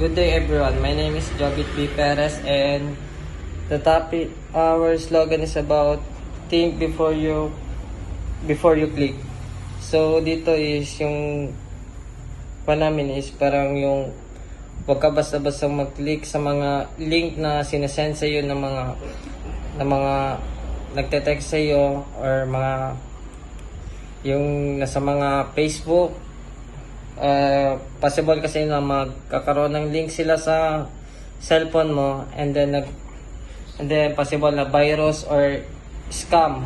Good day everyone. My name is Jobit B. Perez and the topic, our slogan is about think before you click. So dito is yung namin is parang yung huwag ka basta-basta mag-click sa mga link na sinesend sa iyo ng mga nagte-text sa iyo or mga yung nasa mga Facebook. Possible kasi na magkakaroon ng link sila sa cellphone mo and then possible na virus or scam.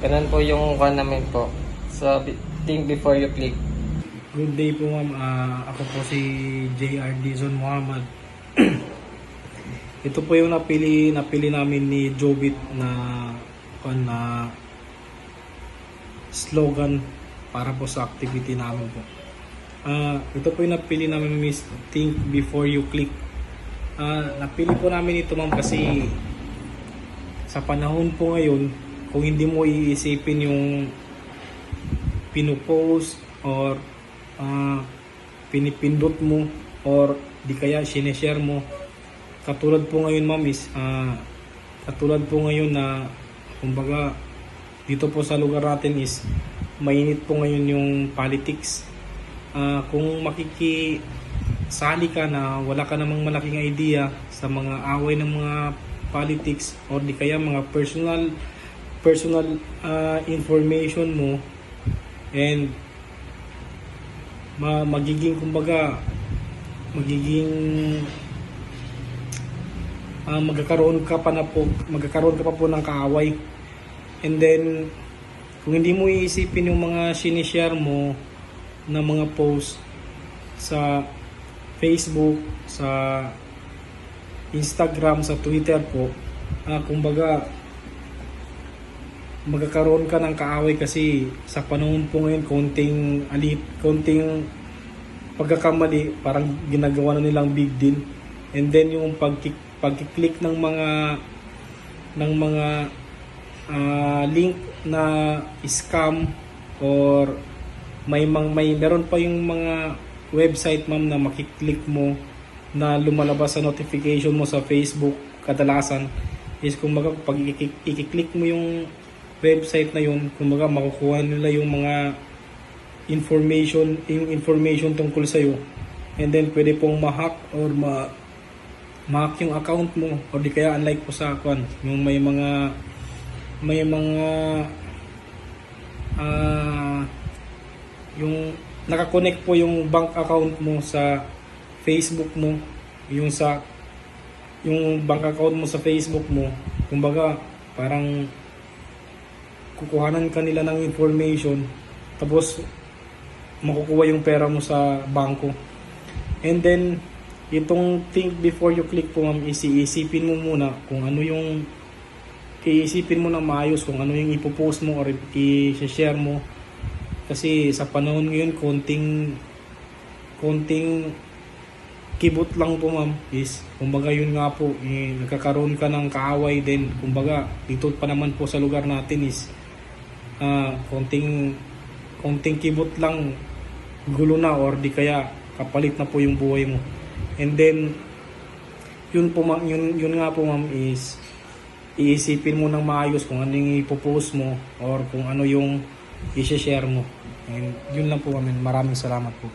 Ganun po yung namin po. So think before you click. Good day po ma'am. Ako po si J.R. Dizon Muhammad. Ito po yung napili namin ni Jobit na slogan para po sa activity namin po. Ito po yung napili namin, Miss, think before you click. Napili po namin ito ma'am kasi sa panahon po ngayon, kung hindi mo iisipin yung pinupost or pinipindot mo or di kaya sineshare mo, katulad po ngayon ma'am is katulad po ngayon na kumbaga dito po sa lugar natin is mainit po ngayon yung politics. Kung makikisali ka na wala ka namang malaking idea sa mga away ng mga politics or di kaya mga personal information mo, and magiging magkakaroon ka pa po ng kaaway. And then kung hindi mo iisipin yung mga sinishare mo na mga post sa Facebook, sa Instagram, sa Twitter po, kumbaga magkakaroon ka ng kaaway kasi sa panahon po ngayon konting pagkakamali parang ginagawa na nilang big deal. And then yung pagkiklik ng mga link na scam or meron pa yung mga website ma'am na makiklik mo na lumalabas sa notification mo sa Facebook. Kadalasan is kumbaga pag i-click mo yung website na yun, kumbaga makukuha nila yung mga information tungkol sa iyo, and then pwede pong ma-hack or ma-hack yung account mo, or di kaya unlike po sa yung may mga yung nakakonect po yung bank account mo sa Facebook mo, yung bank account mo sa Facebook mo, kumbaga parang kukuhanan ka nila ng information tapos makukuha yung pera mo sa bangko. And then itong think before you click po ma'am, isipin mo muna kung ano yung iisipin mo na maayos, kung ano yung ipopost mo or i-share mo, kasi sa panahon ngayon konting kibot lang po ma'am is kumbaga yun nga po, nagkakaroon ka ng kaaway din. Kumbaga dito pa naman po sa lugar natin is konting kibot lang, gulo na or di kaya kapalit na po yung buhay mo. And then yun nga po ma'am is iisipin mo ng maayos kung ano yung ipopost mo or kung ano yung i-share mo. And yun lang po ma'am. Maraming salamat po.